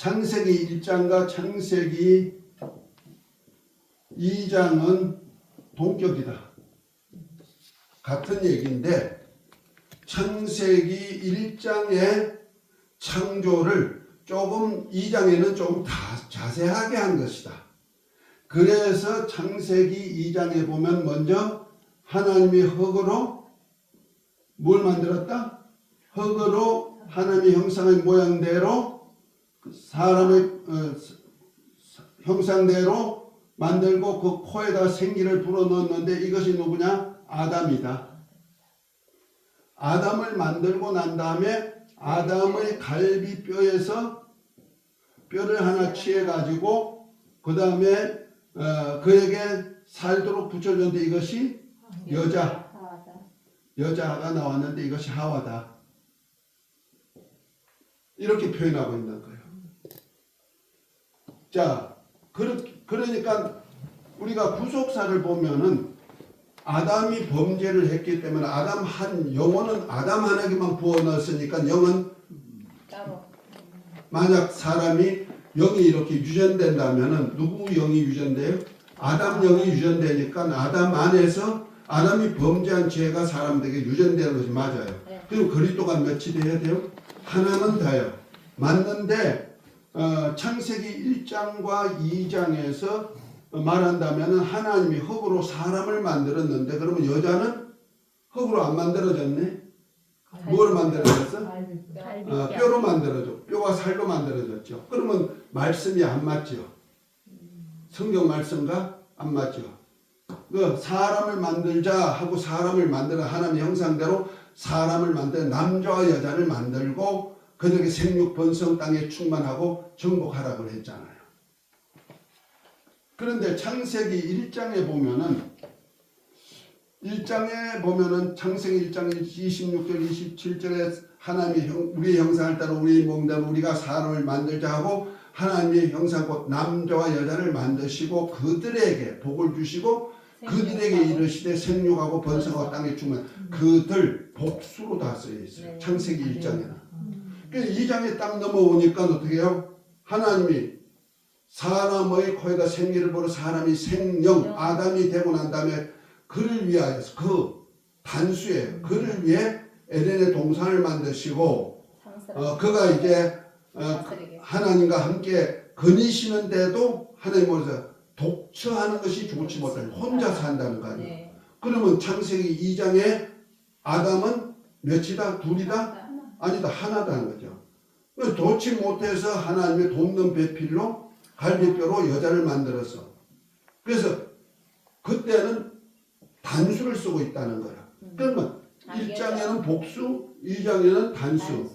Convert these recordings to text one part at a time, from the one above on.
창세기 1장과 창세기 2장은 동격이다. 같은 얘기인데 창세기 1장의 창조를 조금 2장에는 조금 자세하게 한 것이다. 그래서 창세기 2장에 보면 먼저 하나님이 흙으로 뭘 만들었다? 흙으로 하나님의 형상의 모양대로 사람의 형상대로 만들고 그 코에다 생기를 불어넣었는데 이것이 누구냐? 아담이다. 아담을 만들고 난 다음에 아담의 갈비뼈에서 뼈를 하나 취해가지고 그 다음에 그에게 살도록 붙여줬는데 이것이 여자가 나왔는데 이것이 하와다. 이렇게 표현하고 있는 거예요. 자, 그러니까 우리가 구속사를 보면은 아담이 범죄를 했기 때문에 영혼은 아담 하나에게만 부어 넣었으니까 영은 만약 사람이 영이 이렇게 유전된다면은 누구 영이 유전돼요? 아담 영이 유전되니까 아담 안에서 아담이 범죄한 죄가 사람들에게 유전되는 것이 맞아요. 그럼 그리스도가 몇이 돼야 돼요? 하나는 다요. 맞는데 창세기 1장과 2장에서 말한다면 하나님이 흙으로 사람을 만들었는데 그러면 여자는 흙으로 안 만들어졌네? 뭐로 만들어졌어? 뼈로 만들어졌죠. 뼈와 살로 만들어졌죠. 그러면 말씀이 안 맞죠. 성경 말씀과 안 맞죠. 그 사람을 만들자 하고 사람을 만들어 하나님의 형상대로 사람을 만들어 남자와 여자를 만들고 그들에게 생육 번성 땅에 충만하고 정복하라고 했잖아요. 그런데 창세기 1장에 보면은 창세기 1장 26절 27절에 하나님이 우리의 형상을 따라 우리의 몸대로 우리가 사람을 만들자 하고 하나님의 형상 곧 남자와 여자를 만드시고 그들에게 복을 주시고 그들에게 이르시되 생육하고 번성하고 땅에 충만 그들 복수로 다 쓰여 있어요. 창세기 1장에는. 그래서 2장에 딱 넘어오니까 어떻게 해요? 하나님이 사람의 코에다 생기를 불어 사람이 생령 아담이 되고 난 다음에 그를 위하여서 그 단수예요. 그를 위해 에덴의 동산을 만드시고 그가 이제 하나님과 함께 거니시는데도 하나님으로서 독처하는 것이 좋지 못하니 혼자 산다는 거 아니에요. 그러면 창세기 2장에 아담은 몇이다? 둘이다? 아니다. 하나다는 거죠. 도치 못해서 하나님의 돕는 배필로 갈비뼈로 여자를 만들었어. 그래서 그때는 단수를 쓰고 있다는 거야. 그러면 1장에는 복수, 2장에는 단수.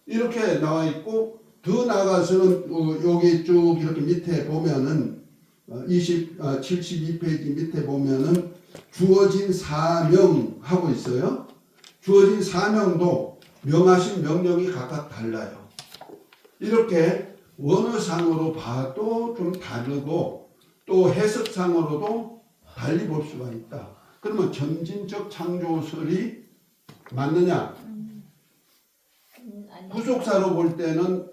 이렇게 나와 있고 더 나아가서는 여기 쭉 이렇게 밑에 보면은 72페이지 밑에 보면은 주어진 사명 하고 있어요. 주어진 사명도 명하신 명령이 각각 달라요. 이렇게 원어상으로 봐도 좀 다르고 또 해석상으로도 달리 볼 수가 있다. 그러면 점진적 창조설이 맞느냐? 구속사로 볼 때는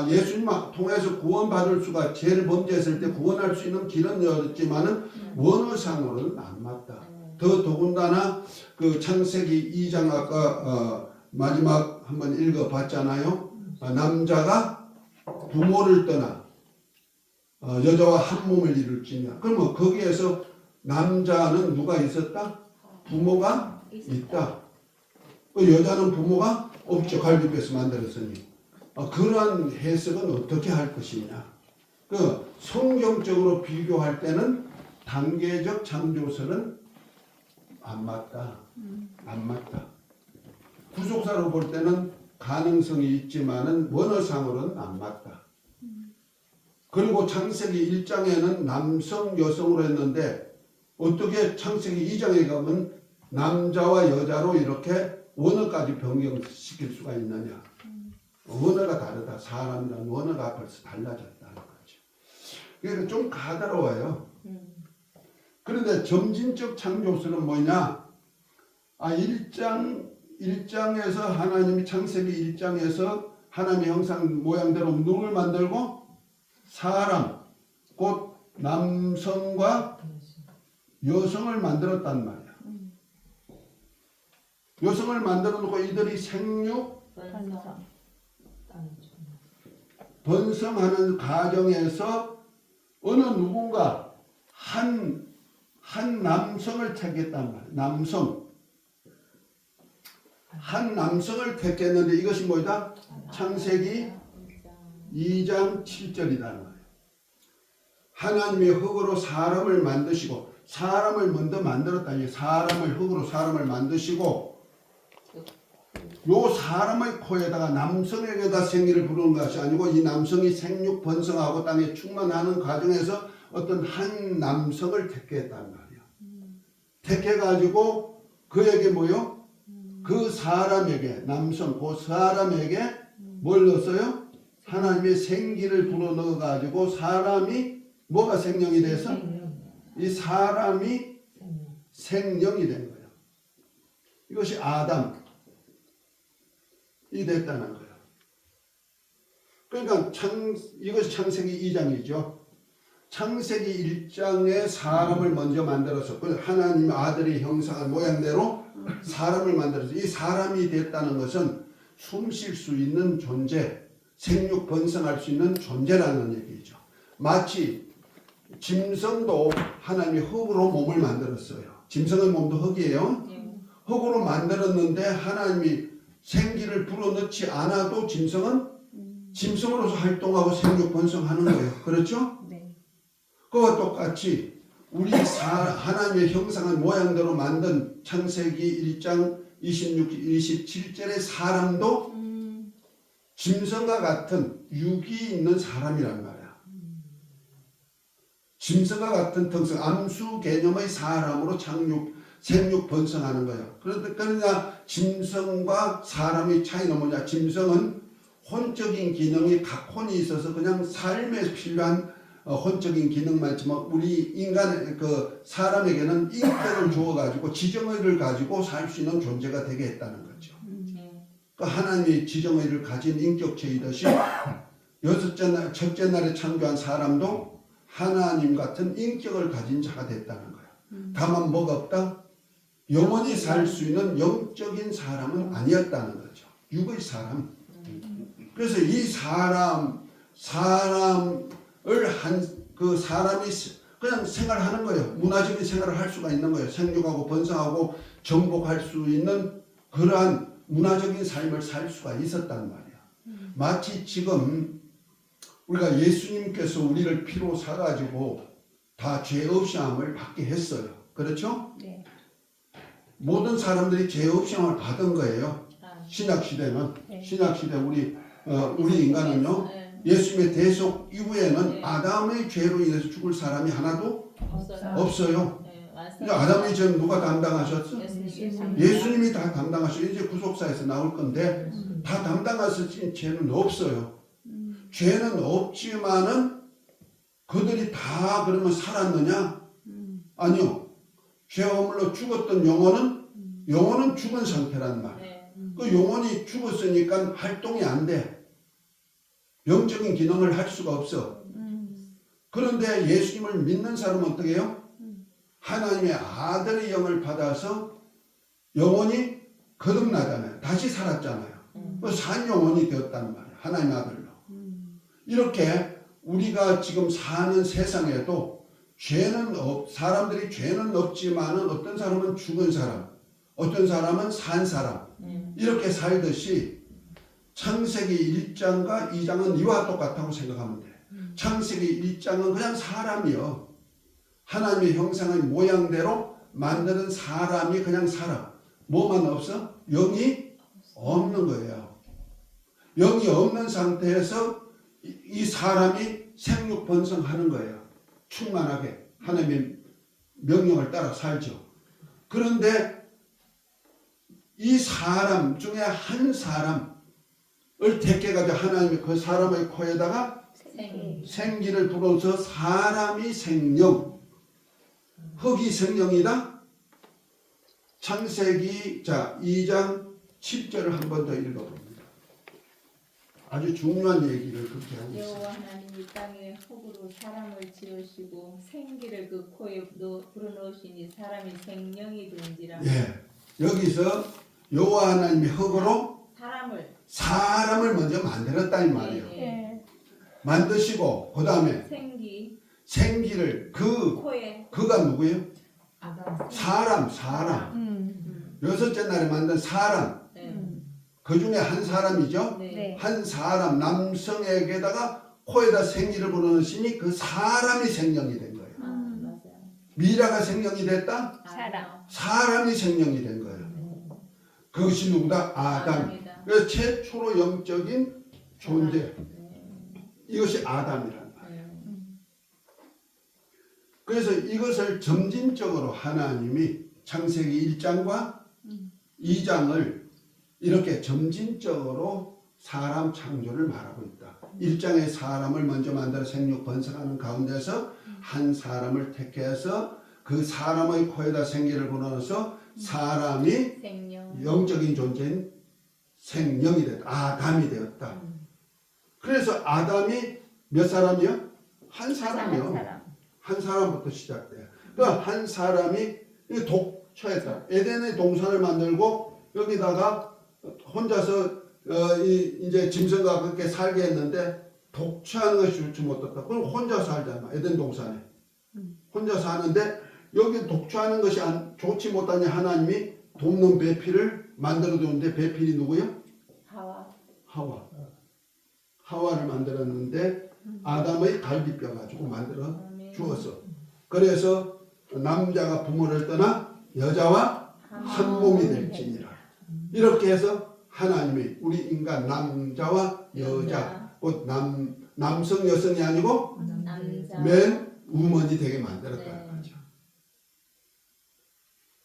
예수님 통해서 구원받을 수가 죄를 범죄했을 때 구원할 수 있는 길은 열었지만은 원어상으로는 안 맞다. 더군다나 그 창세기 2장 아까 마지막 한번 읽어봤잖아요. 남자가 부모를 떠나 여자와 한 몸을 이룰지냐. 그러면 거기에서 남자는 누가 있었다? 부모가 있다. 여자는 부모가 없죠. 갈비뼈에서 만들었으니. 그러한 해석은 어떻게 할 것이냐. 성경적으로 비교할 때는 단계적 창조설은 안 맞다. 안 맞다. 구속사로 볼 때는 가능성이 있지만은 원어상으로는 안 맞다. 그리고 창세기 1장에는 남성, 여성으로 했는데 어떻게 창세기 2장에 가면 남자와 여자로 이렇게 원어까지 변경시킬 수가 있느냐. 원어가 다르다. 사람이란 원어가 벌써 달라졌다는 거죠. 그러니까 좀 까다로워요. 그런데 점진적 창조설은 뭐냐? 1장에서 하나님이 창세기 1장에서 하나님의 형상 모양대로 누굴 만들고 사람 곧 남성과 여성을 만들었단 말이야. 여성을 만들어 놓고 이들이 생육 번성하는 과정에서 어느 누군가 한 남성을 택했단 말이야. 한 남성을 택했는데 이것이 뭐다? 창세기 2장 7절이라는 말이에요. 하나님이 흙으로 사람을 만드시고 사람을 먼저 만들었다. 사람을 흙으로 사람을 만드시고 요 사람의 코에다가 남성에게다 생기를 부르는 것이 아니고 이 남성이 생육 번성하고 땅에 충만하는 과정에서 어떤 한 남성을 택했단 말이야. 택해가지고 그에게 뭐요? 그 사람에게 남성 그 사람에게 뭘 넣었어요? 하나님의 생기를 불어넣어가지고 사람이 뭐가 생명이 돼서 이 사람이 생명이 된 거예요. 이것이 아담이 됐다는 거예요. 그러니까 이것이 창세기 2장이죠. 창세기 1장에 사람을 먼저 만들어서 하나님 아들의 형상을 모양대로 사람을 만들어서 이 사람이 됐다는 것은 숨 쉴 수 있는 존재, 생육 번성할 수 있는 존재라는 얘기죠. 마치 짐승도 하나님이 흙으로 몸을 만들었어요. 짐승의 몸도 흙이에요. 흙으로 만들었는데 하나님이 생기를 불어넣지 않아도 짐승은 짐승으로서 활동하고 생육 번성하는 거예요. 그렇죠? 네. 그와 똑같이 우리 하나님의 형상을 모양대로 만든 창세기 1장 26, 27절의 사람도 짐승과 같은 육이 있는 사람이란 말이야. 짐승과 같은 특성, 암수 개념의 사람으로 생육 번성하는 거예요. 그러니까 짐승과 사람의 차이는 뭐냐? 짐승은 혼적인 기능이 각 혼이 있어서 그냥 삶에 필요한 혼적인 기능만 있지만 우리 인간 그 사람에게는 인격을 주어가지고 지정의를 가지고 살 수 있는 존재가 되게 했다는 거죠. 그 하나님이 지정의를 가진 인격체이듯이 첫째 날에 창조한 사람도 하나님 같은 인격을 가진 자가 됐다는 거예요. 다만 뭐가 없다? 영원히 살 수 있는 영적인 사람은 아니었다는 거죠. 육의 사람. 그래서 이 사람을 그 사람이 그냥 생활하는 거예요. 문화적인 생활을 할 수가 있는 거예요. 생육하고 번성하고 정복할 수 있는 그러한 문화적인 삶을 살 수가 있었단 말이야. 마치 지금 우리가 예수님께서 우리를 피로 사가지고 다 죄 없이 함을 받게 했어요. 그렇죠? 네. 모든 사람들이 죄 없이 함을 받은 거예요. 신약시대는. 네. 신약시대 우리 인간은요. 예수님의 대속 이후에는 아담의 죄로 인해서 죽을 사람이 하나도 없어요. 아담의 죄는 누가 담당하셨어? 예수님이 다 담당하셔요. 이제 구속사에서 나올 건데 다 담당하신 죄는 없어요. 죄는 없지만은 그들이 다 그러면 살았느냐? 아니요. 죄 허물로 죽었던 영혼은 죽은 상태란 말이에요. 그 영혼이 죽었으니까 활동이 안 돼. 영적인 기능을 할 수가 없어. 그런데 예수님을 믿는 사람은 어떻게 해요? 하나님의 아들의 영을 받아서 영혼이 거듭나잖아요. 다시 살았잖아요. 산 영혼이 되었단 말이에요. 하나님의 아들로. 이렇게 우리가 지금 사는 세상에도 사람들이 죄는 없지만은 어떤 사람은 죽은 사람, 어떤 사람은 산 사람, 이렇게 살듯이 창세기 1장과 2장은 이와 똑같다고 생각하면 돼. 창세기 1장은 그냥 사람이요. 하나님의 형상의 모양대로 만드는 사람이 그냥 사람. 뭐만 없어? 영이 없는 거예요. 영이 없는 상태에서 이 사람이 생육 번성하는 거예요. 충만하게 하나님의 명령을 따라 살죠. 그런데 이 사람 중에 한 사람을 택해가지고 하나님이 그 사람의 코에다가 생기를 불어서 사람이 생명, 흙이 생명이다. 창세기 2장 7절을 한 번 더 읽어봅니다. 아주 중요한 얘기를 그렇게 하고 있어요. 여호와 하나님이 땅에 흙으로 사람을 지으시고 생기를 그 코에 불어넣으시니 사람이 생명이 된지라. 예, 여기서 여호와 하나님이 흙으로 사람을 먼저 만들었다 이 말이에요. 예. 만드시고 그 다음에 생기를 코에 그가 누구예요? 아담. 사람. 여섯째 날에 만든 사람. 그 중에 한 사람이죠. 네. 한 사람 남성에게다가 코에다 생기를 불어넣으시니 그 사람이 생명이 된 거예요. 맞아요. 미라가 생명이 됐다? 사람이 생명이 된 거예요. 그것이 누구다? 아담. 아담이다. 그래서 최초로 영적인 존재. 이것이 아담이란 말이에요. 그래서 이것을 점진적으로 하나님이 창세기 1장과 2장을 이렇게 점진적으로 사람 창조를 말하고 있다. 1장에 사람을 먼저 만들어 생육 번성하는 가운데서 한 사람을 택해서 그 사람의 코에다 생기를 불어넣어서 사람이 영적인 존재인 생명이 됐다. 아담이 되었다. 그래서 아담이 몇 사람이요? 한 사람이요. 한 사람부터 시작돼요. 그러니까 한 사람이 독처했다. 에덴의 동산을 만들고 여기다가 혼자서 이제 짐승과 그렇게 살게 했는데 독처하는 것이 좋지 못했다. 그럼 혼자 살잖아. 에덴 동산에. 혼자 사는데 여기 독처하는 것이 좋지 못하니 하나님이 돕는 배필을 만들어 두는데 배필이 누구요? 하와. 하와를 만들었는데 아담의 갈비뼈 가지고 만들어 주었어. 그래서 남자가 부모를 떠나 여자와 한 몸이 될지니라. 이렇게 해서 하나님이 우리 인간 남자와 여자, 곧 남성 여성이 아니고 맨 우먼이 되게 만들었다는 거죠.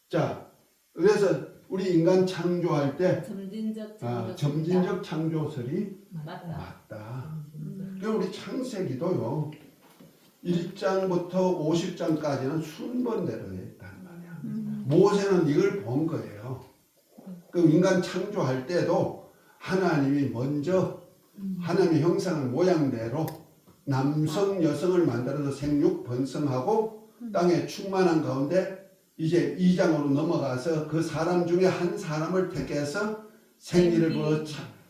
자, 그래서 우리 인간 창조할 때 점진적 창조설이 맞다. 그럼 우리 창세기도요 1장부터 50장까지는 순번대로 했단 말이야. 모세는 이걸 본 거예요. 그 인간 창조할 때도 하나님이 먼저 하나님의 형상을 모양대로 남성 여성을 만들어서 생육 번성하고 땅에 충만한 가운데 이제 2장으로 넘어가서 그 사람 중에 한 사람을 택해서 생기를 불어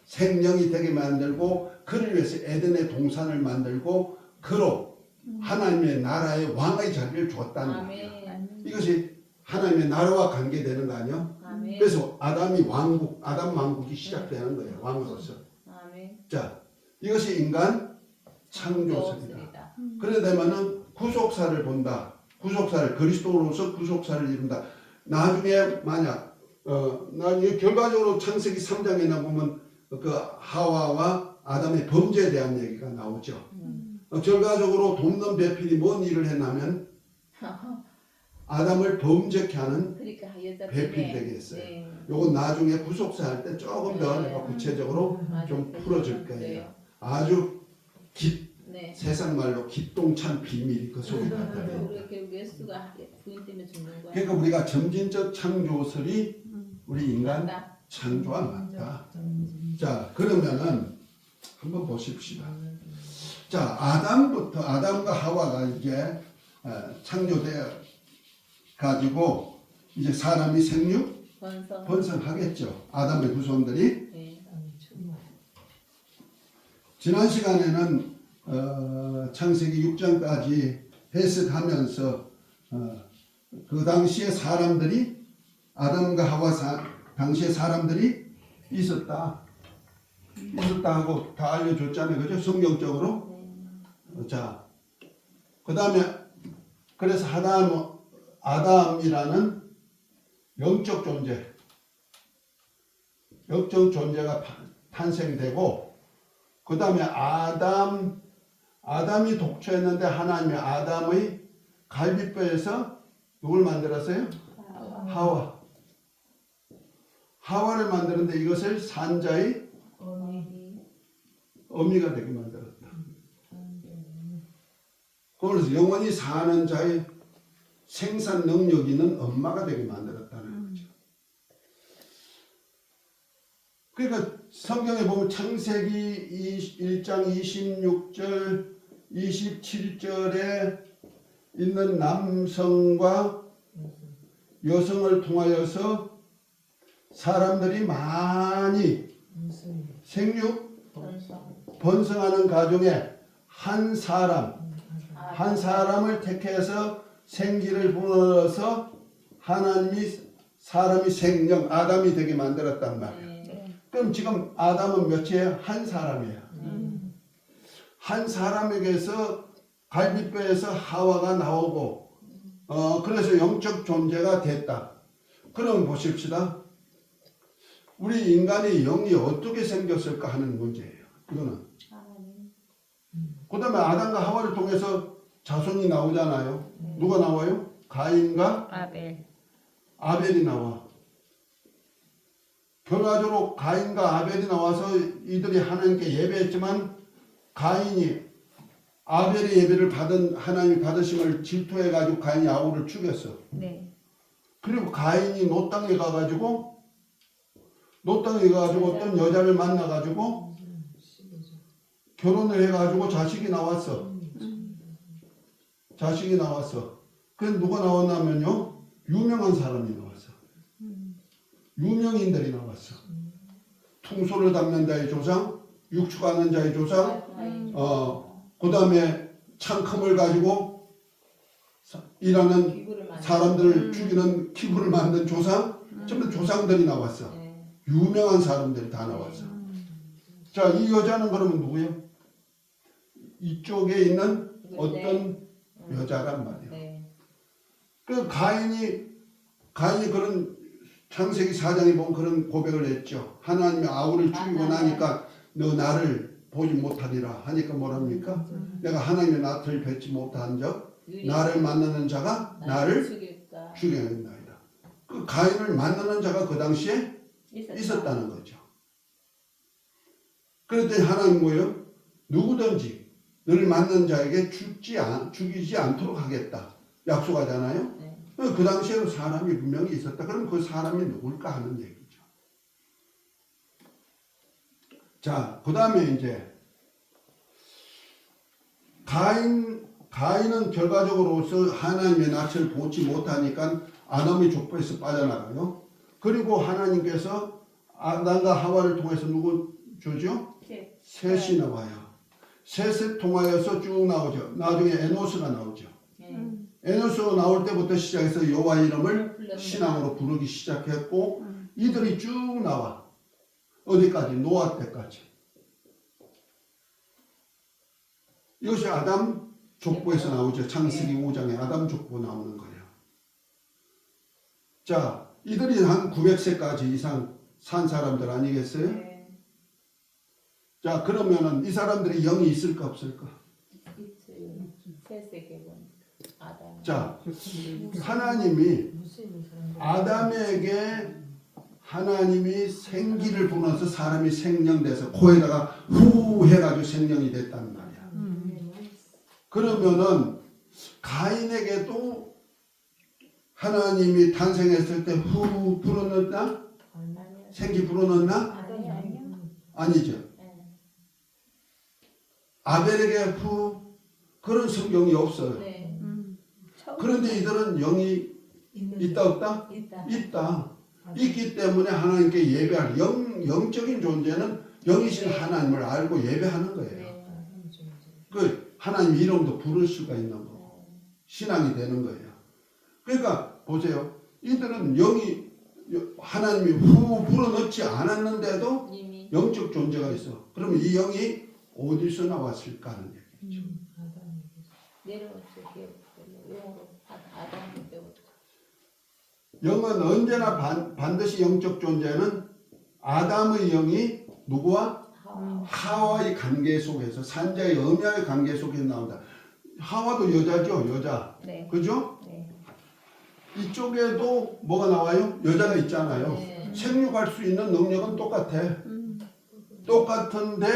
생명이 되게 만들고 그를 위해서 에덴의 동산을 만들고 그로 하나님의 나라의 왕의 자리를 줬다는 거예요. 이것이 하나님의 나라와 관계되는 거 아니에요? 그래서 아담 왕국이 시작되는 거예요. 왕으로서. 자, 이것이 인간 창조설이다. 그래 되면은 구속사를 본다. 구속사를 그리스도로서 구속사를 이룬다. 나중에 만약 나중에 결과적으로 창세기 3장에나 보면 그 하와와 아담의 범죄에 대한 얘기가 나오죠. 결과적으로 돕는 배필이 뭔 일을 했냐면 아담을 범죄케 하는 배필이 되게 했어요. 요건 나중에 구속사 할 때 조금 더 내가 구체적으로 좀 풀어줄 거예요. 아주 세상 말로 기똥찬 비밀이 그 속에 나타나 있다. 그러니까 우리가 점진적 창조설이 우리 인간 창조와 맞다. 자, 그러면은 한번 보십시다. 자, 아담과 하와가 이제 창조되어 가지고 이제 사람이 생육 번성하겠죠. 아담의 후손들이. 지난 시간에는 창세기 6장까지 해석하면서 그 당시에 사람들이 아담과 하와 당시에 사람들이 있었다 하고 다 알려줬잖아요. 그죠? 성경적으로. 자, 그 다음에 그래서 아담이라는 영적 존재가 탄생되고 그 다음에 아담이 독초했는데 하나님이 아담의 갈비뼈에서 누굴 만들었어요? 하와를 만드는데 이것을 산자의 어미가 되게 만들었다. 그래서 영원히 사는 자의 생산 능력 있는 엄마가 되게 만들었다는 거죠. 그러니까 성경에 보면 창세기 1장 26절 27절에 있는 남성과 여성을 통하여서 사람들이 많이 생육 번성하는 가정에 한 사람을 택해서 생기를 불어넣어서 하나님이 사람이 생명 아담이 되게 만들었단 말이에요. 그럼 지금 아담은 몇이에요? 한 사람이에요. 한 사람에게서 갈비뼈에서 하와가 나오고 그래서 영적 존재가 됐다. 그럼 보십시다. 우리 인간의 영이 어떻게 생겼을까 하는 문제예요. 이거는. 그 다음에 아담과 하와를 통해서 자손이 나오잖아요. 누가 나와요? 가인과 아벨이 나와. 결과적으로 가인과 아벨이 나와서 이들이 하나님께 예배했지만 가인이 아벨의 예배를 받은 하나님이 받으심을 질투해가지고 가인이 아우를 죽였어. 그리고 가인이 노 땅에 가가지고 어떤 여자를 만나가지고 결혼을 해가지고 자식이 나왔어. 그래서 누가 나왔냐면요. 유명한 사람이 나왔어. 유명인들이 나왔어. 퉁소를 담는 자의 조상, 육축하는 자의 조상, 그 다음에 창컴을 가지고 일하는 사람들을 죽이는 기구를 만든 조상, 전부 조상들이 나왔어. 유명한 사람들이 다 나왔어. 자, 이 여자는 그러면 누구예요? 이쪽에 있는 어떤 여자란 말이에요. 그 가인이 그런 창세기 4장에 보면 그런 고백을 했죠. 하나님이 아우를 죽이고 나니까 너 나를 보지 못하리라 하니까 뭐랍니까? 내가 하나님의 낯을 뵙지 못한 적 나를 만나는 자가 나를 죽여낸다이다. 그 가인을 만나는 자가 그 당시에 있었다는 거죠. 그랬더니 하나님 뭐예요? 누구든지 너를 만난 자에게 죽이지 않도록 하겠다. 약속하잖아요. 그 당시에도 사람이 분명히 있었다. 그럼 그 사람이 누굴까 하는 얘기죠. 자, 그 다음에 이제 가인은 결과적으로서 하나님의 낯을 보지 못하니까 아담의 족보에서 빠져나가요. 그리고 하나님께서 아담과 하와를 통해서 누구 주죠? 셋이 나와요. 셋을 통하여서 쭉 나오죠. 나중에 에노스가 나오죠. 에노스가 나올 때부터 시작해서 여호와 이름을 신앙으로 부르기 시작했고 이들이 쭉 나와. 어디까지? 노아 때까지. 이것이 아담 족보에서 나오죠. 창세기 5장에 아담 족보 나오는 거예요. 자, 이들이 한 900세까지 이상 산 사람들 아니겠어요? 자, 그러면은 이 사람들이 영이 있을까 없을까? 자, 하나님이 아담에게 하나님이 생기를 불어서 사람이 생명돼서 코에다가 후 해가지고 생명이 됐단 말이야. 그러면은 가인에게도 하나님이 탄생했을 때 후 불어넣었나? 생기 불어넣었나? 아니죠. 아벨에게 후 그런 성경이 없어요. 그런데 이들은 영이 있다 없다? 있다. 있기 때문에 하나님께 예배할 영적인 존재는 영이신 하나님을 알고 예배하는 거예요. 그 하나님 이름도 부를 수가 있는 거고 신앙이 되는 거예요. 그러니까 보세요. 이들은 영이 하나님이 후 불어넣지 않았는데도 영적 존재가 있어. 그러면 이 영이 어디서 나왔을까 하는 얘기죠. 영은 언제나 반드시 영적 존재는 아담의 영이 누구와? 하와의 관계 속에서 산자의 음양의 관계 속에서 나온다. 하와도 여자죠. 여자. 그죠? 이쪽에도 뭐가 나와요? 여자가 있잖아요. 생육할 수 있는 능력은 똑같아. 똑같은데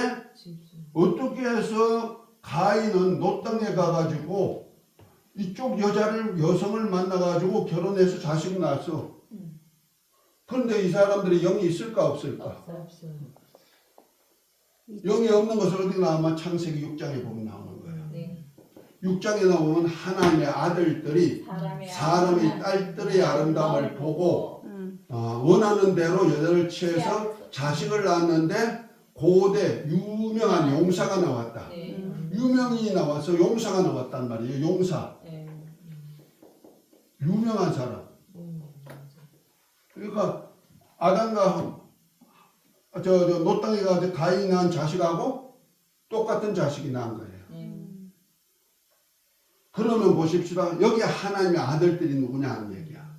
어떻게 해서 가인은 노 땅에 가가지고 이쪽 여성을 만나가지고 결혼해서 자식을 낳았어. 그런데 이 사람들이 영이 있을까 없을까? 없어. 영이 없는 것을 어디 나오면 창세기 6장에 보면 나오는 거예요. 네. 6장에 나오면 하나님의 아들들이 사람의 딸들의 아름다움을 보고 원하는 대로 여자를 취해서 자식을 낳았는데 고대 유명한 용사가 나왔다. 네. 유명인이 나와서 용사가 나왔단 말이에요. 용사. 네. 유명한 사람. 그러니까 아담과 노 땅에 가서 가인이 낳은 자식하고 똑같은 자식이 낳은 거예요. 그러면 보십시다. 여기 하나님의 아들들이 누구냐 하는 얘기야.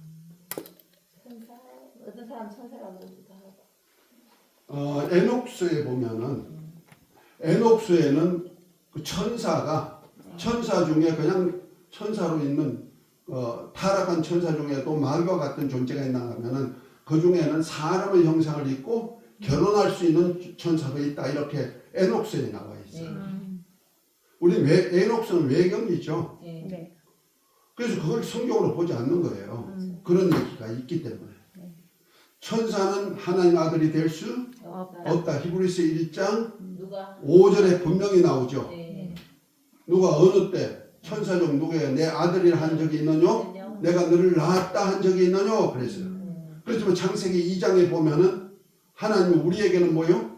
천사, 어떤 사람 천사라고 그러기도 하고. 에녹스에 보면은 에녹스에는 그 천사 중에 그냥 천사로 있는 타락한 천사 중에도 말과 같은 존재가 있나 하면은 그 중에는 사람의 형상을 입고 결혼할 수 있는 천사가 있다. 이렇게 에녹스에 나와 있어요. 우리 에녹스는 외경이죠. 네. 그래서 그걸 성경으로 보지 않는 거예요. 그런 얘기가 있기 때문에. 천사는 하나님 아들이 될 수 없다. 히브리서 1장 누가? 5절에 분명히 나오죠. 네. 누가 어느 때 천사 중 누구에 내 아들이라 한 적이 있느뇨? 내가 너를 낳았다 한 적이 있느뇨? 그랬어요. 그렇지만 창세기 2장에 보면은 하나님은 우리에게는 뭐요?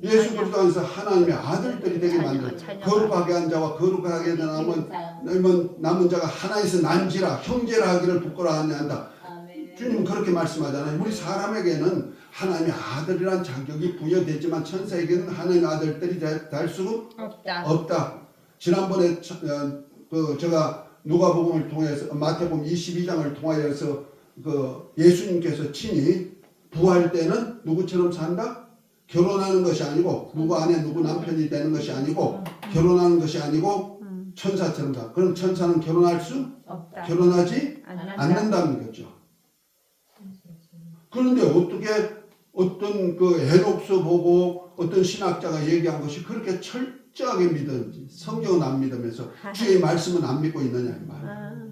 예수 그리스도 안에서 하나님의 아들들이 되게 만들어. 거룩하게 한 자와 거룩하게 남은 자가 하나에서 난지라 형제라 하기를 부끄러워하냐 한다. 주님 그렇게 말씀하잖아요. 우리 사람에게는 하나님의 아들이란 자격이 부여되지만 천사에게는 하나님의 아들들이 될 수 없다. 지난번에 제가 누가복음을 통해서 마태복음 22장을 통하여서 예수님께서 친히 부활 때는 누구처럼 산다? 결혼하는 것이 아니고 누구 아내 누구 남편이 되는 것이 아니고 결혼하는 것이 아니고 천사처럼 다. 그럼 천사는 결혼할 수 없다. 결혼하지 않는다는 거죠. 그런데 어떻게 어떤 그 에녹스 보고 어떤 신학자가 얘기한 것이 그렇게 철저하게 믿었는지 성경은 안 믿으면서 주의 말씀은 안 믿고 있느냐 이 말이에요.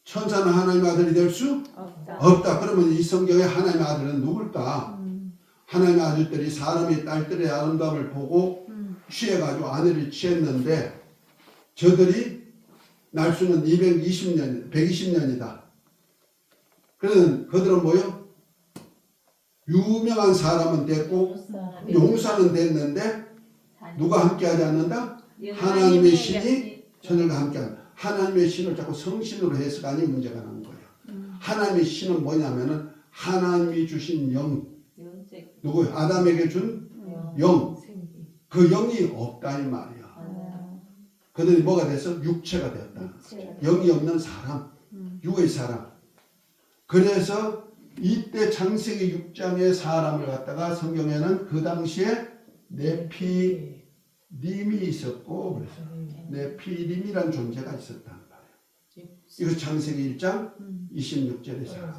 천사는 하나님의 아들이 될 수 없다. 그러면 이 성경의 하나님의 아들은 누굴까? 하나님의 아들들이 사람의 딸들의 아름다움을 보고 취해가지고 아내를 취했는데 저들이 날수는 120년이다. 그러면 그들은 뭐요? 유명한 사람은 됐고 용사는 됐는데 누가 함께하지 않는다? 하나님의 신이 저들과 함께한다. 하나님의 신을 자꾸 성신으로 해석하니 문제가 나는 거예요. 하나님의 신은 뭐냐면은 하나님이 주신 영, 누구요? 아담에게 준 영, 그 영이 없다 이 말이야. 그들이 뭐가 돼서 육체가 되었다. 영이 없는 사람, 육의 사람. 그래서 이때 창세기 6장의 사람을 갖다가 성경에는 그 당시에 네피림이 있었고 그래서 네피림이란 존재가 있었단 말이에요. 이거 창세기 1장 26절의 사람.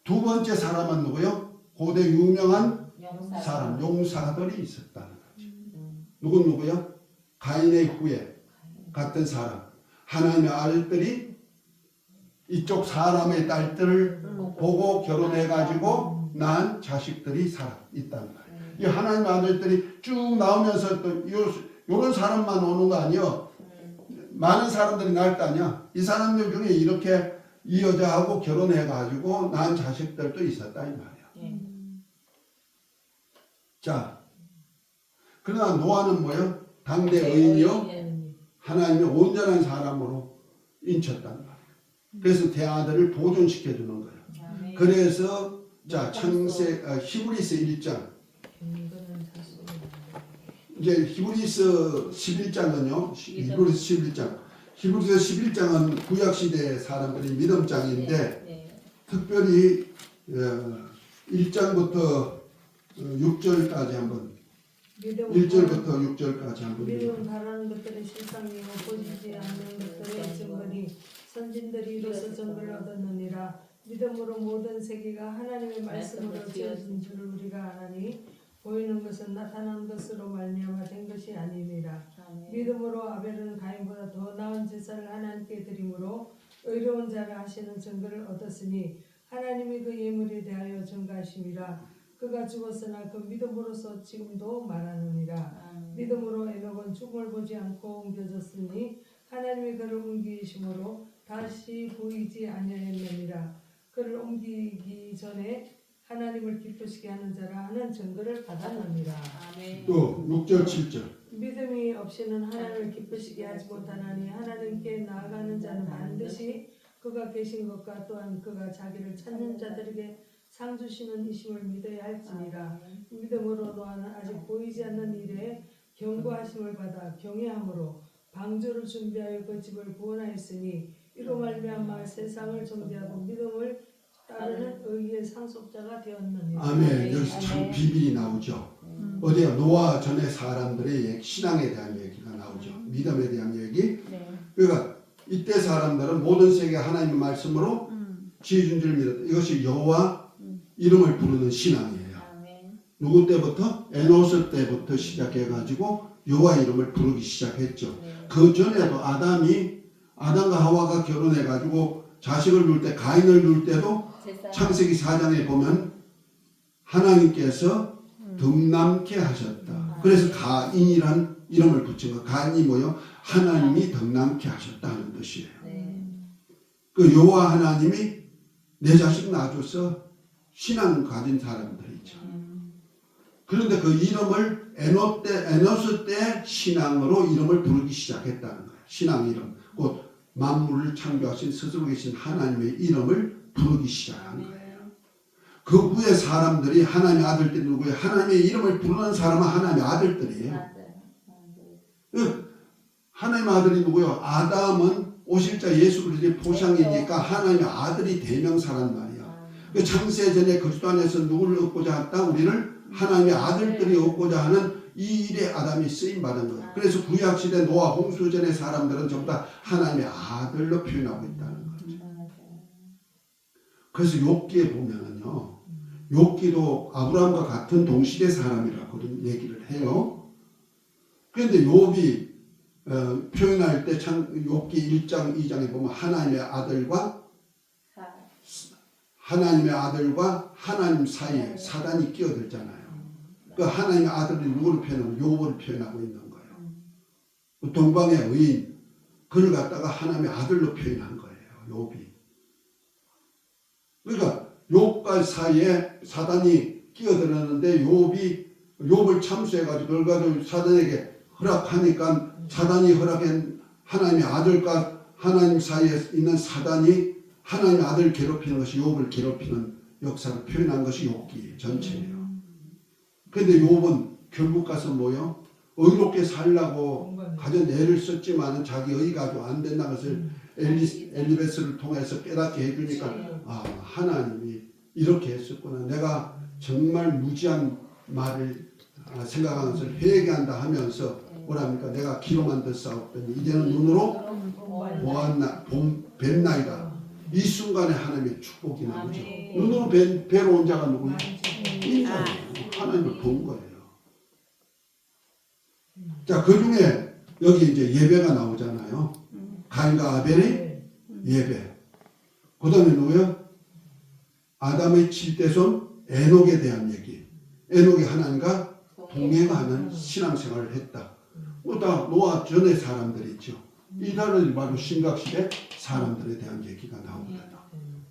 두 번째 사람은 누구요? 고대 유명한 사람, 용사들이 있었다는 거죠. 누구요? 가인의 후예 같은 사람. 하나님의 아들들이 이쪽 사람의 딸들을 보고 결혼해가지고 낳은 자식들이 있단 말이에요. 이 하나님의 아들들이 쭉 나오면서 또 이런 사람만 오는 거 아니요. 많은 사람들이 낳을 거 아니야. 이 사람들 중에 이렇게 이 여자하고 결혼해가지고 낳은 자식들도 있었다 이 말이야. 자, 그러나 노아는 뭐예요? 당대 의인이요 하나님의 온전한 사람으로 인쳤단 말이에요. 그래서 대아들을 보존시켜 주는 거예요. 그래서 자 히브리서 1장 이제 히브리서 11장은요. 히브리서 11장은 구약 시대의 사람들이 믿음장인데 특별히 1장부터 6절까지 한번 1절부터 6절까지 한번 믿음은 바라는 것들의 실상이요 보이지 않는 것들의 증거니 선진들이 이로써 증거를 얻었느니라. 믿음으로 모든 세계가 하나님의 말씀으로 지어진 줄을 우리가 아나니 보이는 것은 나타난 것으로 말미암아 된 것이 아니니라. 믿음으로 아벨은 가인보다 더 나은 제사를 하나님께 드림으로 의로운 자라 하시는 증거를 얻었으니 하나님이 그 예물에 대하여 전가하심이라. 그가 죽었으나 그 믿음으로서 지금도 말하느니라. 믿음으로 에녹은 죽음을 보지 않고 옮겨졌으니 하나님이 그를 옮기심으로 다시 보이지 아니하였느니라. 그를 옮기기 전에 하나님을 기쁘시게 하는 자라 하는 증거를 받았느니라. 아멘. 또 6절 7절 믿음이 없이는 하나님을 기쁘시게 하지 못하나니 하나님께 나아가는 자는 반드시 그가 계신 것과 또한 그가 자기를 찾는 자들에게 상 주시는 이심을 믿어야 할지니라. 믿음으로 노아는 아직 보이지 않는 일에 경고하심을 받아 경외함으로 방주를 준비하여 그 집을 구원하였으니 이로 말미암아 세상을 정죄하고 믿음을 따르는 의의 상속자가 되었느니라. 아멘. 여기서 참 비밀이 나오죠. 어디야? 노아 전에 사람들의 신앙에 대한 얘기가 나오죠. 믿음에 대한 얘기. 그러니까 이때 사람들은 모든 세계 하나님의 말씀으로 지어준 줄 믿었다. 이것이 여호와 이름을 부르는 신앙이에요. 누구 때부터? 에노스 때부터 시작해가지고 여호와 이름을 부르기 시작했죠. 그 전에도 아담과 하와가 결혼해가지고 자식을 낳을 때 가인을 낳을 때도 창세기 4장에 보면 하나님께서 덕남케 하셨다. 그래서 가인이란 이름을 붙인 거. 가인이 뭐요? 하나님이 덕남케 하셨다 하는 뜻이에요. 그 여호와 하나님이 내 자식 낳아줘서 신앙 가진 사람들이죠. 그런데 그 이름을 에노스 때 신앙으로 이름을 부르기 시작했다는 거예요. 신앙 이름. 곧 만물을 창조하신 스스로 계신 하나님의 이름을 부르기 시작한 거예요. 그 후에 사람들이 하나님의 아들들이 누구예요? 하나님의 이름을 부르는 사람은 하나님의 아들들이에요. 하나님의 아들이 누구예요? 아담은 오실자 예수 그리스도의 포상이니까 하나님의 아들이 대명사란 말이야. 그 창세전에 그리스도 안에서 누구를 얻고자 했다? 우리를 하나님의 아들들이 얻고자 하는 이 일에 아담이 쓰임받은 거예요. 그래서 구약시대 노아 홍수전의 사람들은 전부 다 하나님의 아들로 표현하고 있다는 거죠. 그래서 욥기에 보면은요, 욥기도 아브라함과 같은 동시대 사람이라고 얘기를 해요. 그런데 욥이 표현할 때 욥기 1장 2장에 보면 하나님의 아들과 하나님 사이에 사단이 끼어들잖아요. 그 하나님의 아들이 누구를 표현하면 욥을 표현하고 있는 거예요. 동방의 의인 그를 갖다가 하나님의 아들로 표현한 거예요. 욥이. 그러니까 욥과 사이에 사단이 끼어들었는데 욥을 참수해가지고 결과적으로 사단에게 허락하니까 사단이 허락한 하나님의 아들과 하나님 사이에 있는 사단이 하나님의 아들을 괴롭히는 것이 욥을 괴롭히는 역사를 표현한 것이 욥기 전체예요. 그런데 욥은 결국 가서 뭐요? 의롭게 살라고 가진 애를 썼지만 자기 의가 안 된다는 것을 엘리베스를 통해서 깨닫게 해주니까 하나님이 이렇게 했었구나. 내가 정말 무지한 말을 생각하는 것을 회개한다 하면서 뭐랍니까? 내가 귀로만 듣사옵더니 이제는 눈으로 뵙나이다. 이 순간에 하나님의 축복이 나오죠. 눈으로 뵈러 온 자가 누구예요? 하나님을 본 거예요. 자, 그 중에 여기 이제 예배가 나오잖아요. 가인과 아벨의 예배. 그 다음에 누구요? 아담의 7대손 에녹에 대한 얘기. 에녹이 하나님과 동행하는 신앙생활을 했다. 다 노아 전의 사람들이죠. 이달은 바로 신각시대 사람들에 대한 얘기가 나옵니다.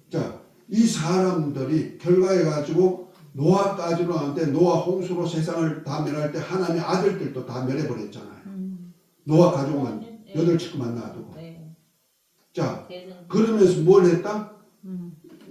자, 이 사람들이 결과해 가지고 노아까지로 하는데 노아 홍수로 세상을 다 멸할 때 하나님의 아들들도 다 멸해버렸잖아요. 노아 가족만 8식구만 놔두고. 자, 그러면서 뭘 했다?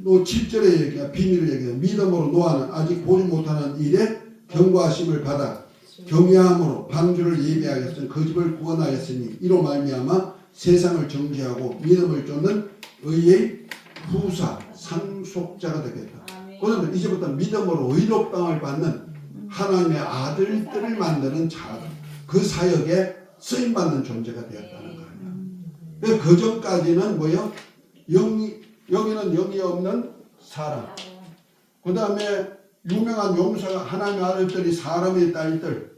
7절의 얘기가 비밀을 얘기해요. 믿음으로 노아는 아직 보지 못하는 일에 경고하심을 받아 경외함으로 방주를 예비하였으니 그 집을 구원하였으니 이로 말미암아 세상을 정죄하고 믿음을 쫓는 의의 후사 상속자가 되겠다. 그러면 이제부터 믿음으로 의롭다함을 받는 하나님의 아들들을 만드는 자, 그 사역에 쓰임받는 존재가 되었다는 거예요. 그 전까지는 뭐요? 여기는 영이 없는 사람. 그 다음에 유명한 용사 하나님의 아들들이 사람의 딸들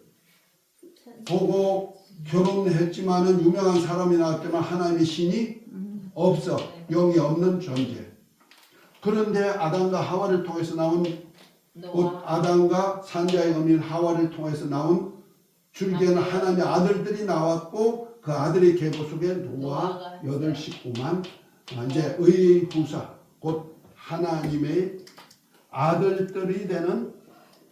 보고 결혼했지만은 유명한 사람이 나왔지만 하나님의 신이 없어. 영이 없는 존재. 그런데 아담과 하와를 통해서 나온 곧 노아 아담과 산자의 어머니인 하와를 통해서 나온 줄기에는 아멘. 하나님의 아들들이 나왔고 그 아들의 계보 속에 노아 노아가 8식구만 이제 의의 후사 곧 하나님의 아들들이 되는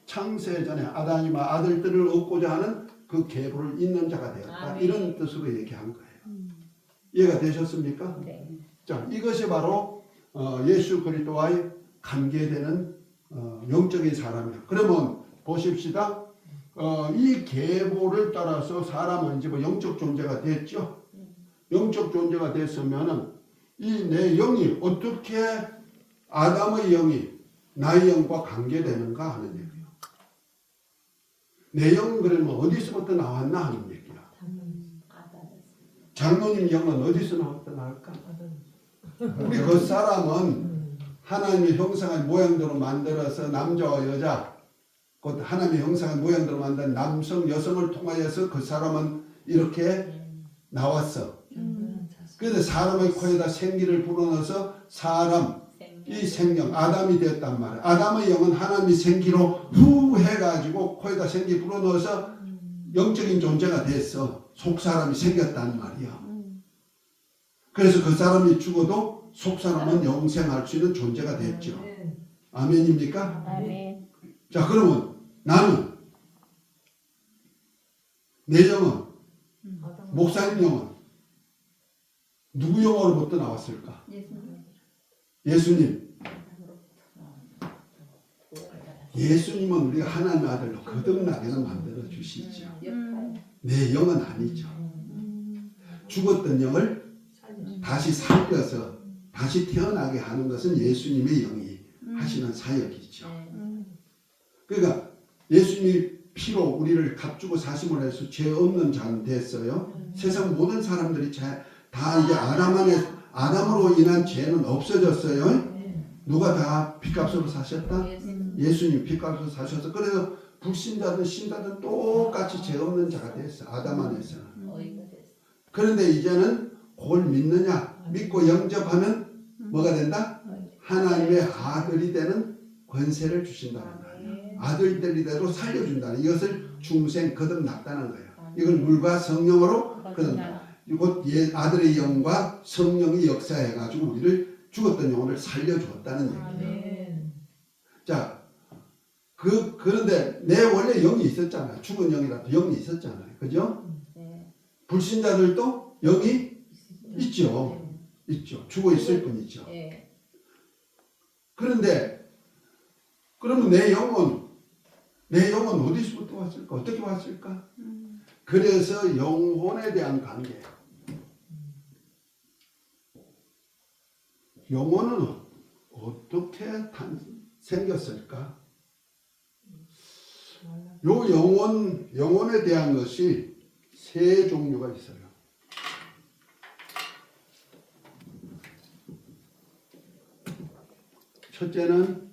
창세 전에 아담이와 아들들을 얻고자 하는 그 계보를 잇는 자가 되었다. 아멘. 이런 뜻으로 얘기한 거예요. 이해가 되셨습니까? 네. 자, 이것이 바로 예수 그리스도와의 관계되는 영적인 사람이에요. 그러면 보십시다. 이 계보를 따라서 사람은 이제 뭐 영적 존재가 됐죠. 영적 존재가 됐으면은 이 내 영이 어떻게 아담의 영이 나의 영과 관계되는가 하는 얘기예요. 내 영은 그러면 어디서부터 나왔나 하는 얘기야. 아담에서 장로님 영은 어디서 나왔을까? 우리 그 사람은 하나님의 형상의 모양대로 만들어서 남자와 여자 곧 하나님의 형상의 모양대로 만든 남성 여성을 통하여서 그 사람은 이렇게 나왔어. 그래서 사람의 코에다 생기를 불어넣어서 사람 이 생명 아담이 되었단 말이야. 아담의 영은 하나님의 생기로 후 해가지고 코에다 생기 불어넣어서 영적인 존재가 됐어. 속사람이 생겼단 말이야. 그래서 그 사람이 죽어도 속사람은 영생할 수 있는 존재가 됐죠. 아멘입니까? 아멘. 자, 그러면 나는 내 영은 목사님 영은 누구 영으로부터 나왔을까? 예수님. 예수님은 우리가 하나님의 아들로 거듭나게는 만들어 주시죠. 내 영은 아니죠. 죽었던 영을 다시 살려서 다시 태어나게 하는 것은 예수님의 영이 하시는 사역이죠. 그러니까 예수님이 피로 우리를 값주고 사심을 해서 죄 없는 자는 됐어요. 세상 모든 사람들이 다 이제 아담으로 인한 죄는 없어졌어요. 누가 다 피값으로 사셨다? 예수님 피값으로 사셔서 그래서 불신자든 신자든 똑같이 죄 없는 자가 됐어. 아담 안에서는. 그런데 이제는 그걸 믿느냐? 믿고 영접하면 뭐가 된다? 하나님의 아들이 되는 권세를 주신다는 거예요. 아들들이대로 살려준다는 이것을 중생 거듭났다는 거예요. 이걸 물과 성령으로 곧 아들의 영과 성령이 역사해가지고 우리를 죽었던 영혼을 살려주었다는 얘기예요. 자, 그런데 내 원래 영이 있었잖아요. 죽은 영이라도 영이 있었잖아요. 그죠? 불신자들도 영이 있죠. 있죠. 죽어 있을 뿐이죠. 그런데 그러면 내 영은 어디서부터 왔을까? 어떻게 왔을까? 그래서 영혼에 대한 관계. 영혼은 어떻게 생겼을까? 요 영혼에 대한 것이 세 종류가 있어요. 첫째는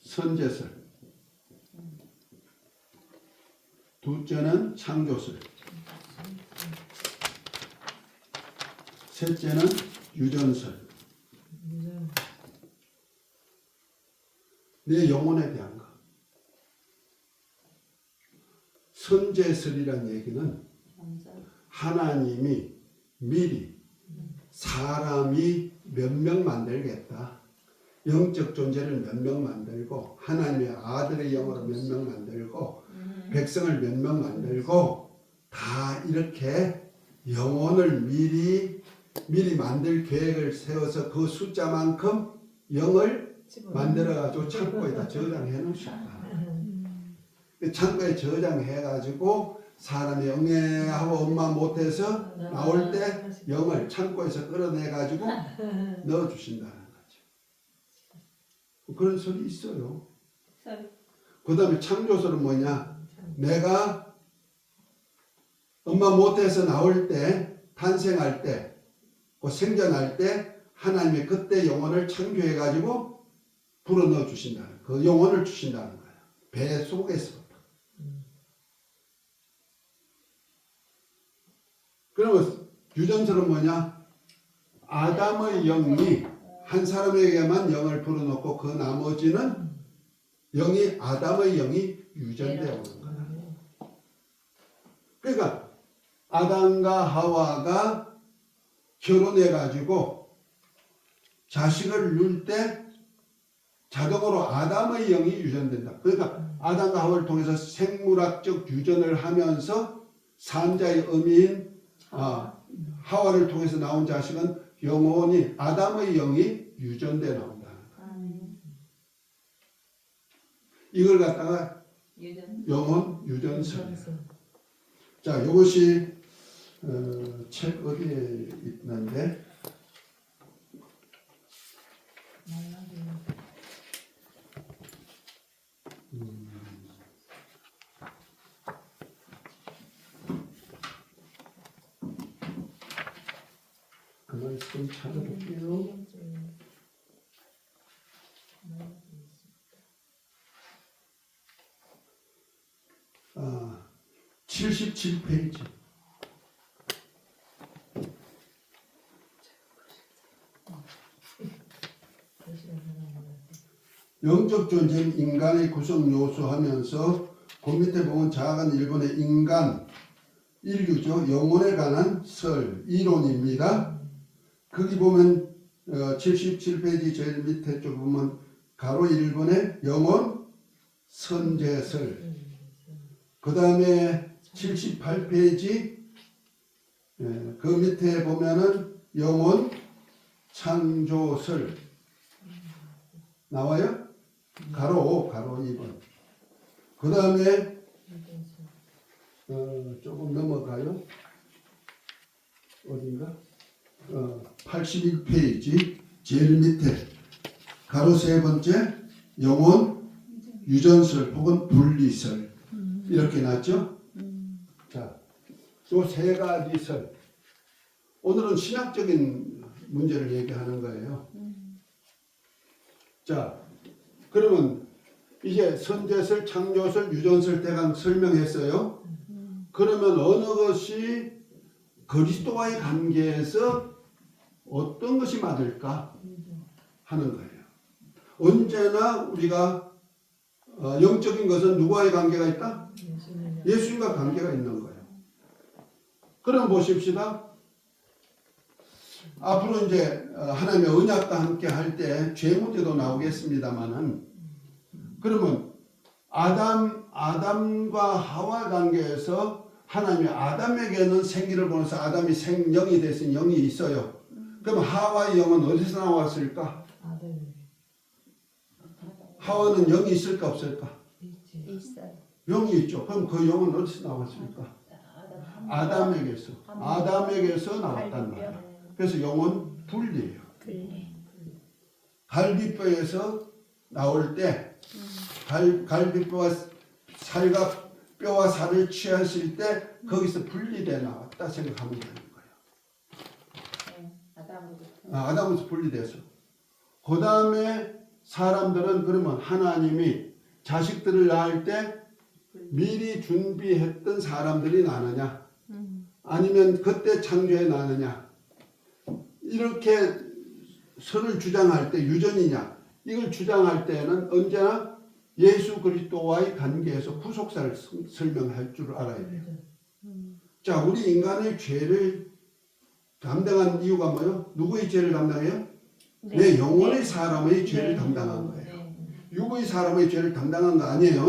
선제설, 둘째는 창조설, 셋째는 유전설. 내 영혼에 대한 것. 선제설이란 얘기는 하나님이 미리 사람이 몇 명 만들겠다. 영적 존재를 몇 명 만들고 하나님의 아들의 영으로 몇 명 만들고 백성을 몇 명 만들고 다 이렇게 영혼을 미리 만들 계획을 세워서 그 숫자만큼 영을 만들어가지고 창고에다 저장해 놓으셨다. 창고에 저장해가지고 사람이 응애하고 엄마 못해서 나올 때 영을 창고에서 끌어내가지고 넣어주신다는 거죠. 그런 소리 있어요. 그 다음에 창조설은 뭐냐? 내가 엄마 못해서 나올 때, 탄생할 때, 생겨날 때 하나님이 그때 영혼을 창조해가지고 불어넣어 주신다는 그 영혼을 주신다는 거예요. 배 속에서부터. 그러면 유전설은 뭐냐? 아담의 영이 한 사람에게만 영을 불어넣고 그 나머지는 영이 아담의 영이 유전되어 오는 거야. 그러니까 아담과 하와가 결혼해 가지고 자식을 낳을 때 자동으로 아담의 영이 유전된다. 그러니까 아담과 하와를 통해서 생물학적 유전을 하면서 산자의 어미인 하와를 통해서 나온 자식은 영원히 아담의 영이 유전돼 나온다. 이걸 갖다가 영혼 유전설. 자, 이것이 책 어디에 있는데? 그 말씀 찾아볼게요. 77페이지. 영적 존재는 인간의 구성 요소 하면서 그 밑에 보면 자아간 일본의 인간 인류죠. 영혼에 관한 설 이론입니다. 거기 보면 77페이지 제일 밑에 쪽 보면 가로 1번에 영혼 선제설. 그 다음에 78페이지 그 밑에 보면은 영혼 창조설 나와요? 가로 2번. 그 다음에 조금 넘어가요. 어딘가? 81페이지 제일 밑에 가로 3번째 영혼 유전설 혹은 분리설 이렇게 났죠? 자, 요 3가지 설. 오늘은 신학적인 문제를 얘기하는 거예요. 자, 그러면 이제 선제설, 창조설, 유전설 대강 설명했어요. 그러면 어느 것이 그리스도와의 관계에서 어떤 것이 맞을까 하는 거예요. 언제나 우리가 영적인 것은 누구와의 관계가 있다? 예수님과 관계가 있는 거예요. 그럼 보십시다. 앞으로 이제 하나님의 언약과 함께 할 때 죄 문제도 나오겠습니다만은 그러면 아담과 하와 관계에서 하나님이 아담에게는 생기를 보내서 아담이 생명이 됐으니 영이 있어요. 그럼 하와의 영은 어디서 나왔을까? 하와는 영이 있을까 없을까? 있어요. 영이 있죠. 그럼 그 영은 어디서 나왔을까? 아담에게서 나왔단 말이야. 그래서 영은 분리예요. 갈비뼈에서 나올 때 갈비뼈와 살과 뼈와 살을 취하실 때 거기서 분리돼 나왔다 생각하면 되는 거예요. 아담으로서 분리돼서. 그 다음에 사람들은 그러면 하나님이 자식들을 낳을 때 미리 준비했던 사람들이 나느냐 아니면 그때 창조해 나느냐 이렇게 설을 주장할 때 유전이냐 이걸 주장할 때는 언제나 예수 그리스도와의 관계에서 구속사를 설명할 줄 알아야 돼요. 자, 우리 인간의 죄를 담당한 이유가 뭐예요? 누구의 죄를 담당해요? 내 영혼의 사람의 죄를 담당한 거예요. 육의 사람의 죄를 담당한 거 아니에요.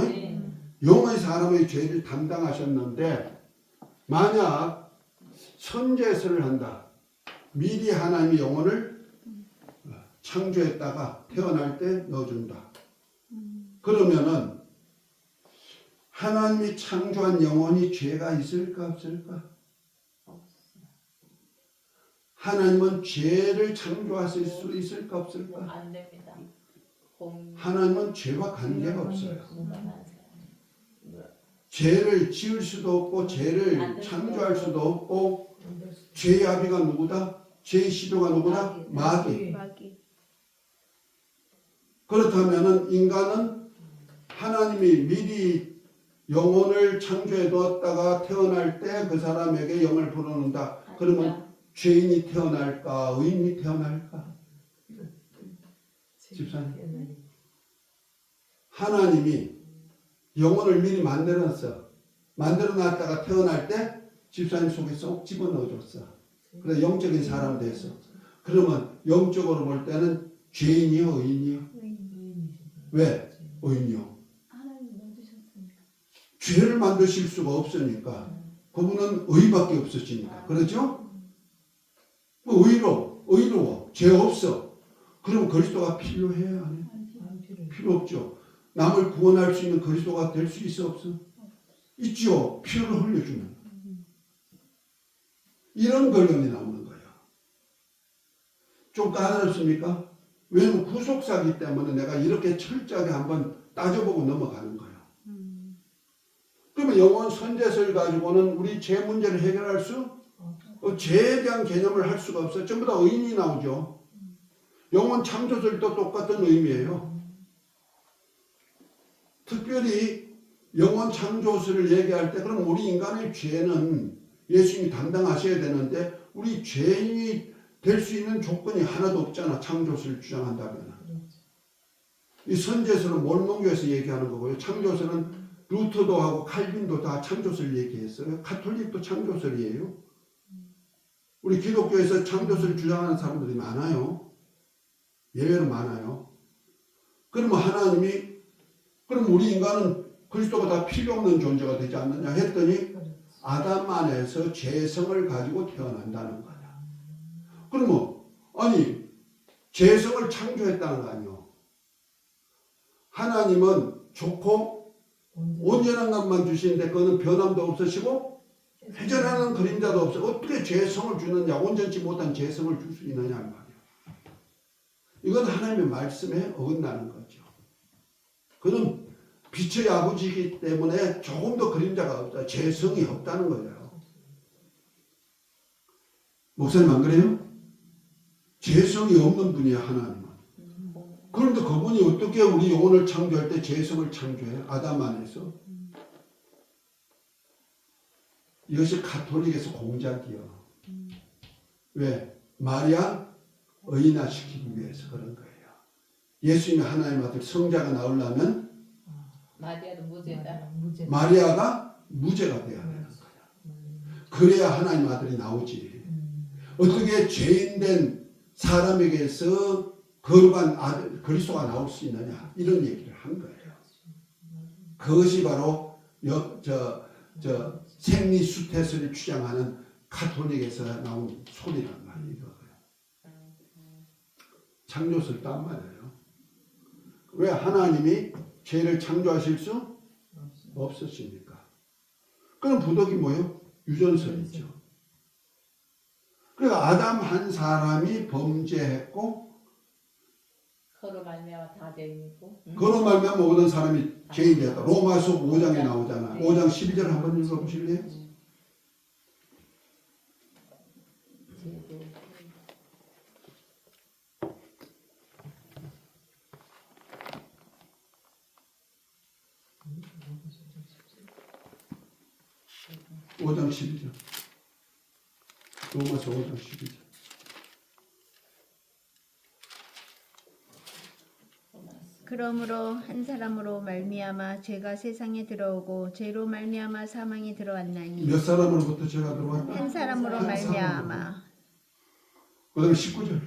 영의 사람의 죄를 담당하셨는데 만약 선제설을 한다. 미리 하나님이 영혼을 창조했다가 태어날 때 넣어준다. 그러면은 하나님이 창조한 영혼이 죄가 있을까 없을까? 하나님은 죄를 창조하실 수 있을까 없을까? 안 됩니다. 하나님은 죄와 관계가 없어요. 죄를 지을 수도 없고 죄를 창조할 수도 없고 죄의 아비가 누구다? 죄의 시도가 누구다? 마귀. 그렇다면 인간은 하나님이 미리 영혼을 창조해 두었다가 태어날 때 그 사람에게 영을 불어넣는다. 그러면 죄인이 태어날까? 의인이 태어날까? 집사님? 하나님이 영혼을 미리 만들어놨어. 만들어놨다가 태어날 때 집사님 속에 쏙 집어넣어줬어. 그래 영적인 사람 됐어. 그러면 영적으로 볼 때는 죄인이요, 의인이요? 왜? 의인이요. 하나님 만드셨으니까. 죄를 만드실 수가 없으니까 그분은 의밖에 없으시니까 그렇죠? 뭐 의로워 죄 없어. 그럼 그리스도가 필요해요? 안 해요? 필요 없죠. 남을 구원할 수 있는 그리스도가 될 수 있어 없어? 있죠. 피를 흘려주는 이런 결론이 나오는 거예요. 좀 까다롭습니까? 왜냐면 구속사기 때문에 내가 이렇게 철저하게 한번 따져보고 넘어가는 거예요. 그러면 영원 선제설 가지고는 우리 죄 문제를 해결할 수 죄에 대한 개념을 할 수가 없어요. 전부 다 의인이 나오죠. 영원 창조설도 똑같은 의미예요. 특별히 영원 창조설을 얘기할 때 그럼 우리 인간의 죄는 예수님이 담당하셔야 되는데 우리 죄인이 될 수 있는 조건이 하나도 없잖아. 창조설을 주장한다면. 이 선제설은 몰몬교에서 얘기하는 거고요. 창조설은 루터도 하고 칼빈도 다 창조설 얘기했어요. 가톨릭도 창조설이에요. 우리 기독교에서 창조설 주장하는 사람들이 많아요. 예외로 많아요. 그러면 하나님이 그럼 우리 인간은 그리스도가 다 필요 없는 존재가 되지 않느냐 했더니 아담 안에서 죄성을 가지고 태어난다는 거야. 그러면 아니 죄성을 창조했다는 거 아니에요. 하나님은 좋고 온전한 것만 주시는데 그거는 변함도 없으시고 회전하는 그림자도 없어. 어떻게 죄성을 주느냐? 온전치 못한 죄성을 줄 수 있느냐 말이에요. 이건 하나님의 말씀에 어긋나는 거죠. 그는 빛의 아버지이기 때문에 조금 더 그림자가 없다. 죄성이 없다는 거예요. 목사님 안 그래요? 죄성이 없는 분이야 하나님은. 그런데 그분이 어떻게 우리 영혼을 창조할 때 죄성을 창조해요? 아담 안에서. 이것이 가톨릭에서 공작이요. 왜? 마리아 의인화시키기 위해서 그런 거예요. 예수님이 하나님 아들 성자가 나오려면 마리아도 무죄다. 마리아가 무죄가 돼야 되는 거야. 그래야 하나님 아들이 나오지. 어떻게 죄인된 사람에게서 거룩한 아들 그리스도가 나올 수 있느냐 이런 얘기를 한 거예요. 그것이 바로 생리수태설을 주장하는 가톨릭에서 나온 소리란 말이에요. 창조설 딴 말이에요. 왜 하나님이 죄를 창조하실 수 없으십니까? 그럼 부덕이 뭐예요? 유전설이죠. 그러니까 아담 한 사람이 범죄했고 그로 말미암아 다 죄인이고. 그로 말미암아 모든 사람이 죄인이 되었다. 로마서 5장에 나오잖아. 5장 12절 한번 읽어보실래요? 오장 12절. 로마서 5장 12절. 그러므로 한 사람으로 말미암아 죄가 세상에 들어오고 죄로 말미암아 사망이 들어왔나니 몇 사람으로부터 죄가 들어왔다? 한 사람으로 한 말미암아 그 다음에 19절.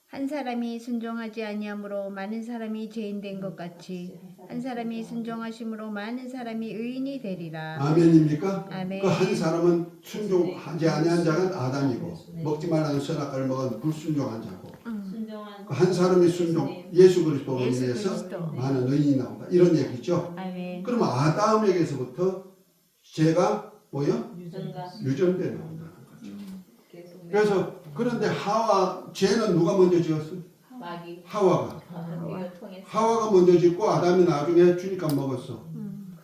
한 사람이 순종하지 아니함으로 많은 사람이 죄인 된 것 같이 한 사람이 순종하심으로 많은 사람이 의인이 되리라. 아멘입니까? 아멘. 그 한 사람은 순종하지 아니한 자가 아담이고 먹지 말라는 선악과를 먹은 불순종한 자고 순종한 그 한 사람이 순종 예수 그리스도로 예수 인해서 그리스도. 많은 의인이 나온다. 이런 얘기죠. 아멘. 그러면 아담에게서부터 죄가 뭐요? 유전자 유전돼 나온다는 거죠. 계속 그래서 그런데 죄는 누가 먼저 지었어? 마귀 하와가. 이거 통해서 하와가 먼저 짓고 아담이 나중에 주니까 먹었어.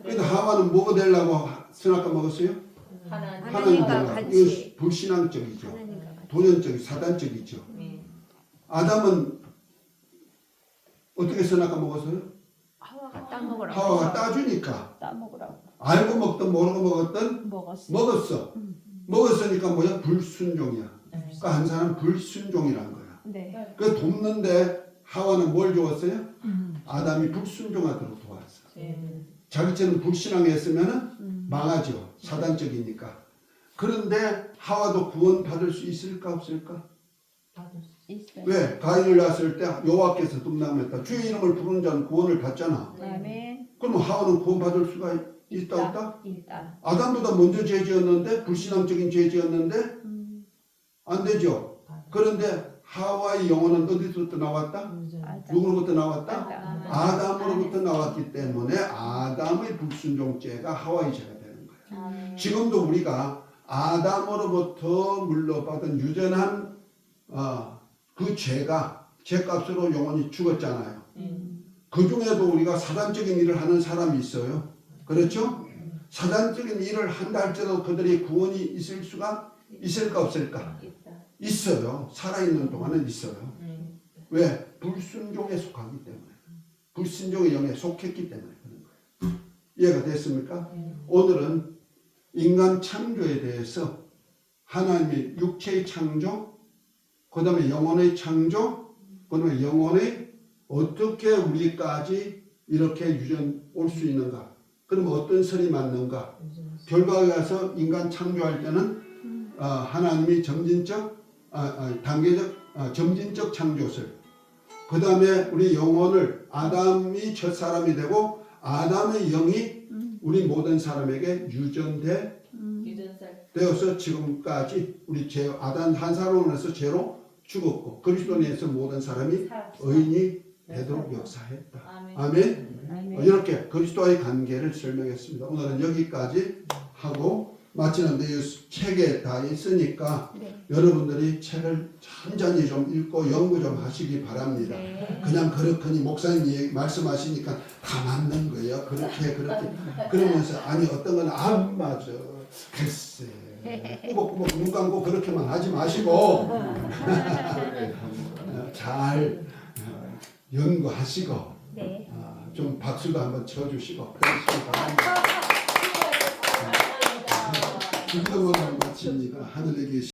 그런데 하와는 뭐가 되려고 선악과 먹었어요? 하나님 하나님과 하나님과 같이. 이거 불신앙적이죠. 하나님과 같이. 도전적이 사단적이죠. 아담은 어떻게 선악과 먹었어요? 하와가 따먹으라고. 하와가 따주니까 따먹으라고. 알고 먹든 모르고 먹었든 먹었어. 먹었어. 먹었으니까 뭐야? 불순종이야. 그러니까 한 사람은 불순종이라는 거야. 네. 그 돕는데 하와는 뭘 주었어요? 아담이 불순종하도록 도왔어. 네. 자기처럼 불신앙했으면 망하죠. 사단적이니까. 그런데 하와도 구원받을 수 있을까 없을까? 있어요. 왜? 가인을 낳았을 때 여호와께서 등남했다. 주의 이름을 부르는 자는 구원을 받잖아. 아멘. 그럼 하와는 구원받을 수가 있다 없다? 있다. 아담보다 먼저 죄 지었는데 불신앙적인 죄 지었는데 안 되죠. 그런데 하와의 영혼은 어디서부터 나왔다? 아담. 누구로부터 나왔다? 아담. 아담으로부터 나왔기 때문에 아담의 불순종죄가 하와의 죄가 되는 거예요. 아멘. 지금도 우리가 아담으로부터 물러받은 유전한 그 죄가 죄값으로 영혼이 죽었잖아요. 그 중에도 우리가 사단적인 일을 하는 사람이 있어요. 그렇죠? 사단적인 일을 한다 할지라도 그들이 구원이 있을 수가 있을까 없을까? 있다. 있어요. 살아있는 동안은 있어요. 왜? 불순종에 속하기 때문에. 불순종의 영에 속했기 때문에 그런 거예요. 이해가 됐습니까? 오늘은 인간 창조에 대해서 하나님의 육체의 창조, 그 다음에 영혼의 창조, 그 다음에 영혼의 어떻게 우리까지 이렇게 유전 올 수 있는가? 그러면 어떤 설이 맞는가? 결과에 가서 인간 창조할 때는 하나님이 점진적 창조설. 그 다음에 우리 영혼을 아담이 첫사람이 되고 아담의 영이 우리 모든 사람에게 유전살. 되어서 지금까지 우리 아담 한 사람으로서 죄로 죽었고 그리스도 안에서 모든 사람이 의인이 되도록 역사했다. 아멘. 아멘. 아멘. 이렇게 그리스도와의 관계를 설명했습니다. 오늘은 여기까지 하고 마치는데 이 책에 다 있으니까 네. 여러분들이 책을 천천히 좀 읽고 연구 좀 하시기 바랍니다. 네. 그냥 그렇거니 목사님이 말씀하시니까 다 맞는 거예요. 그렇게 그러면서 아니 어떤 건 안 맞아. 글쎄 꾸벅꾸벅 눈 감고 그렇게만 하지 마시고 잘 연구하시고 네. 좀 박수도 한번 쳐주시고 그러시기 바랍니다. 기도문을 마칩니다. 하늘에 계신